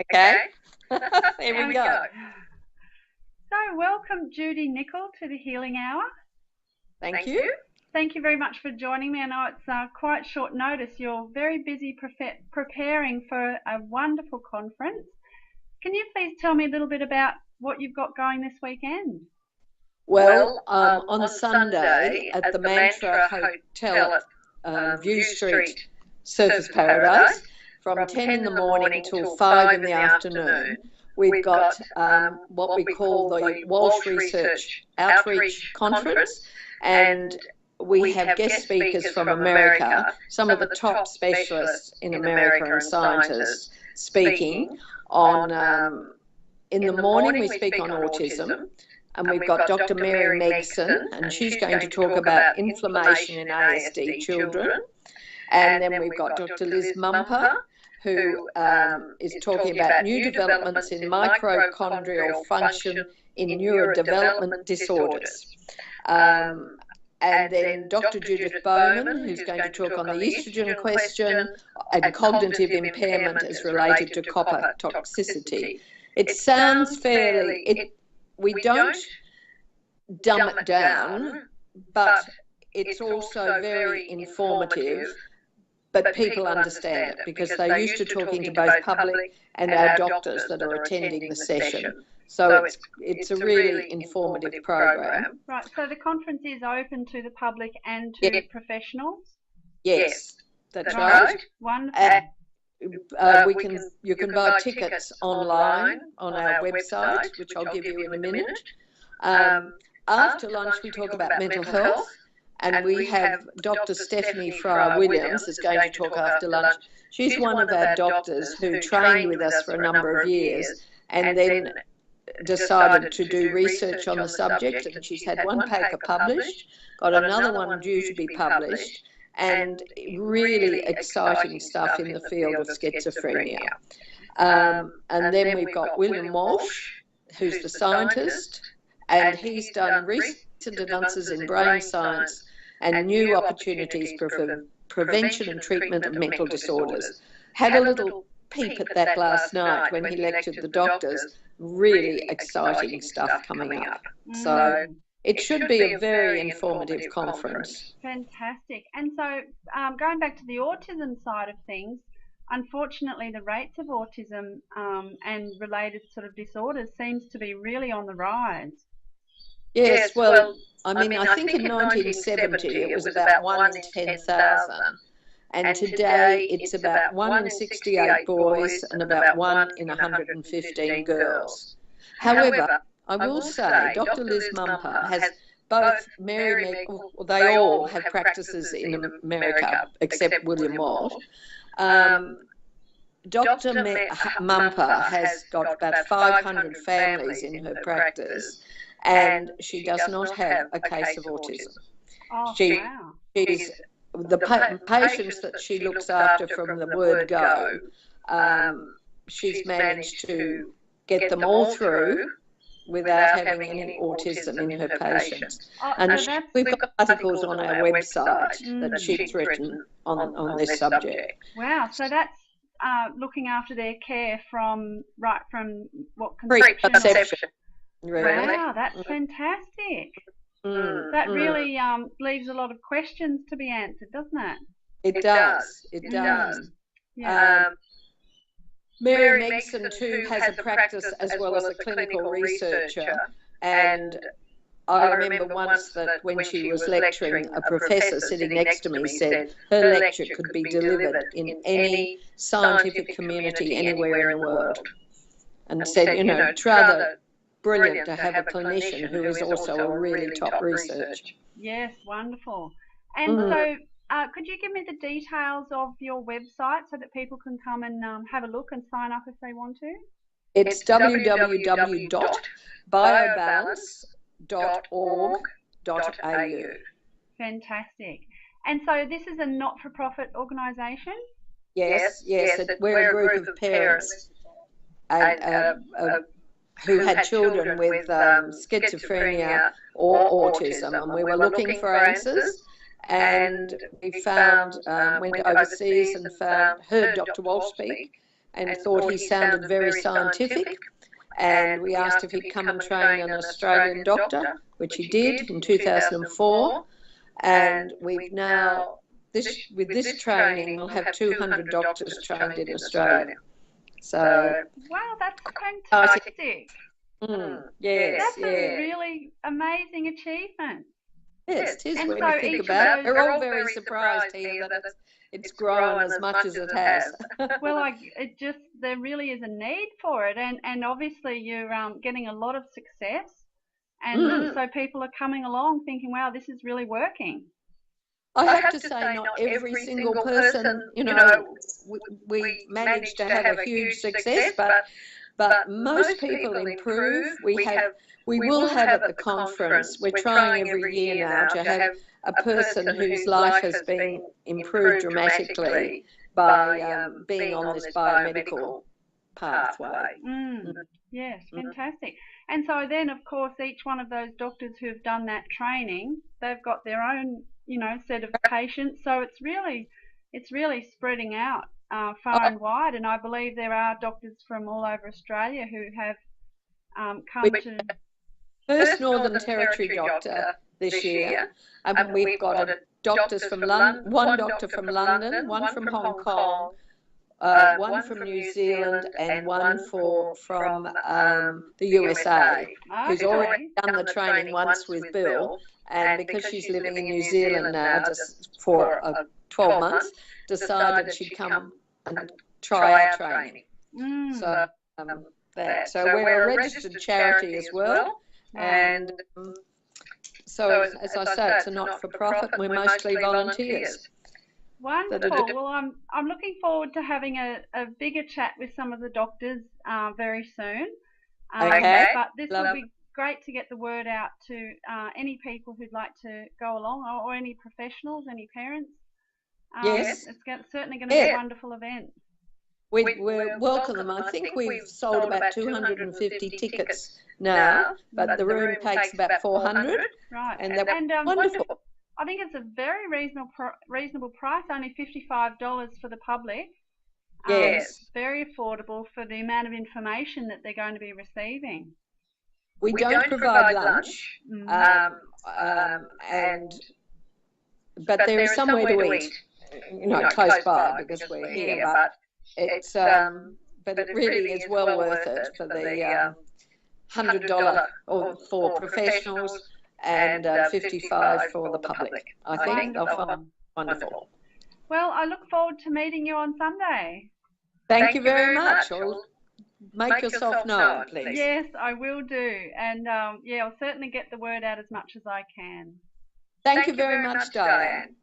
Okay, there we go. So welcome Judy Nicol to the Healing Hour. Thank you. Thank you very much for joining me. I know it's quite short notice. You're very busy preparing for a wonderful conference. Can you please tell me a little bit about what you've got going this weekend? Well, on Sunday at the Mantra Hotel at View Street, Surfers Paradise, from 10 in the morning till 5 in the afternoon, we've got what we call the Walsh Research Outreach Conference, and we have guest speakers from America, some of the top specialists in America and scientists speaking on, in the morning we speak on autism, and we've got Dr. Mary Megson, and she's going to talk about inflammation in ASD children. And then we've got Dr. Liz Mumper, who is talking about new developments in mitochondrial function in neurodevelopment disorders. And then Dr. Judith Bowman, who's going to talk on the estrogen question and cognitive impairment as related to copper toxicity. It sounds fairly, we don't dumb it down, but it's also very informative, but people understand it because they're used to talking to both public and our doctors that are attending the session. So it's a really informative program. Right, so the conference is open to the public and to professionals? Yes, that's right. Wonderful. You can buy tickets online on our website, which I'll give you in a minute. After lunch we talk about mental health, and we have Dr. Stephanie Fryer-Williams is going to talk after lunch. She's one of our doctors who trained with us for a number of years and then decided to do research on the subject, and she's had one paper published, got another one due to be published, and really exciting stuff in the field of schizophrenia. And then we've got William Walsh, who's the scientist, and he's done recent advances in brain science and new opportunities for prevention and treatment of mental disorders. Had a little peep at that last night when he lectured the doctors. Really exciting stuff coming up. So it should be a very informative conference. Fantastic. And so going back to the autism side of things, unfortunately the rates of autism and related sort of disorders seems to be really on the rise. Yes, well, I mean, I think in 1970 it was about 1 in 10,000. And today it's about 1 in 68 boys and about 1 in 115 girls. However, I will say Dr. Liz Mumper has both they all have practices in America except William Walsh. Dr. Mumper has got about 500 families in her practice, and she does not have a case of autism. Oh, wow. She's the patients that she looks after from the word go, she's managed to get them all through without having any autism in her patients. And we've got articles on our website that she's written on this subject. Wow, so that's looking after their care from what, conception? Really? Wow, that's fantastic. That really leaves a lot of questions to be answered, doesn't it? It does. It does. Yeah. Mary Megson too has a practice as well as a clinical researcher, and I remember once that when she was lecturing, a professor sitting next to me said her lecture could be delivered in any scientific community anywhere in the world, and said, you know, it's rather brilliant to have a clinician who is also a really top researcher. Yes, wonderful. And so could you give me the details of your website so that people can come and have a look and sign up if they want to? It's www.biobalance.org.au. Fantastic. And so this is a not-for-profit organisation? Yes, we're a group of parents who had children with schizophrenia or autism, and we were looking for answers, and we found, went overseas and heard Dr. Walsh speak, and thought he sounded very scientific. And we asked if he'd come and train an Australian doctor, which he did in 2004. And we've now, with this training, we'll have 200 doctors trained in Australia. So, wow, that's fantastic. Yes, that's a really amazing achievement. Yes, it is when you think about it. We're all very surprised here that it's grown as much as it has. Well, there really is a need for it, and obviously you're getting a lot of success, and so people are coming along thinking, wow, this is really working. I have to say, not every single person, you know, we managed to have a huge success, but most people improve. We will have at the conference, we're trying every year now to have a person whose life has been improved dramatically by being on this biomedical pathway. Yes, fantastic. And so then, of course, each one of those doctors who have done that training, they've got their own, you know, set of patients. So it's really spreading out far and wide. And I believe there are doctors from all over Australia who have come to... First Northern Territory doctor this year. We've got doctors from London, one doctor from London, one from Hong Kong, one from New Zealand, and one from the USA, who's already done the training once with Bill, and because she's living in New Zealand now, just for 12 months, decided she'd come and try our training. So we're a registered charity as well. And so, as I say, it's a not-for-profit. We're mostly volunteers. Wonderful. Well, I'm looking forward to having a bigger chat with some of the doctors very soon. Okay. But this will be great to get the word out to any people who'd like to go along, or any professionals, any parents. Yes. It's certainly going to be a wonderful event. We welcome them. I think we've sold about 250 tickets now, but the room takes about 400. Right. And they're wonderful. I think it's a very reasonable price, only $55 for the public. Yes. Very affordable for the amount of information that they're going to be receiving. We don't provide lunch, but there is somewhere to eat, you know, close by because we're here. But it really is well worth it for the $100 for professionals and $55 for the public. I think they'll find wonderful. Well, I look forward to meeting you on Sunday. Thank you very much. Make yourself known, please. Yes, I will do. And I'll certainly get the word out as much as I can. Thank you very much, Diane.